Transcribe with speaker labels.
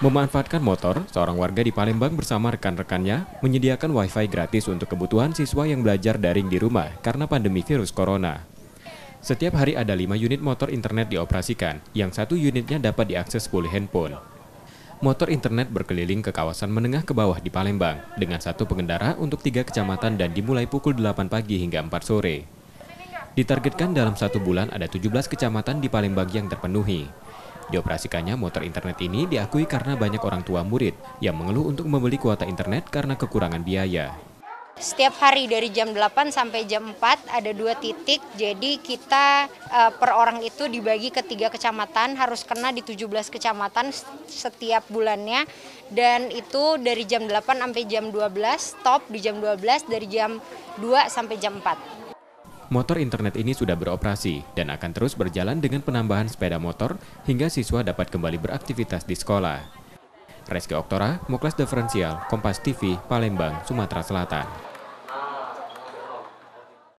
Speaker 1: Memanfaatkan motor, seorang warga di Palembang bersama rekan-rekannya menyediakan wifi gratis untuk kebutuhan siswa yang belajar daring di rumah karena pandemi virus corona. Setiap hari ada 5 unit motor internet dioperasikan, yang satu unitnya dapat diakses 10 handphone. Motor internet berkeliling ke kawasan menengah ke bawah di Palembang, dengan satu pengendara untuk 3 kecamatan dan dimulai pukul 8 pagi hingga 4 sore. Ditargetkan dalam 1 bulan ada 17 kecamatan di Palembang yang terpenuhi. Dioperasikannya motor internet ini diakui karena banyak orang tua murid yang mengeluh untuk membeli kuota internet karena kekurangan biaya.
Speaker 2: Setiap hari dari jam 8 sampai jam 4 ada 2 titik, jadi kita per orang itu dibagi ke 3 kecamatan, harus kena di 17 kecamatan setiap bulannya. Dan itu dari jam 8 sampai jam 12, stop di jam 12, dari jam 2 sampai jam 4.
Speaker 1: Motor internet ini sudah beroperasi dan akan terus berjalan dengan penambahan sepeda motor hingga siswa dapat kembali beraktivitas di sekolah. Reski Oktora, Muklas Diferensial, Kompas TV, Palembang, Sumatera Selatan.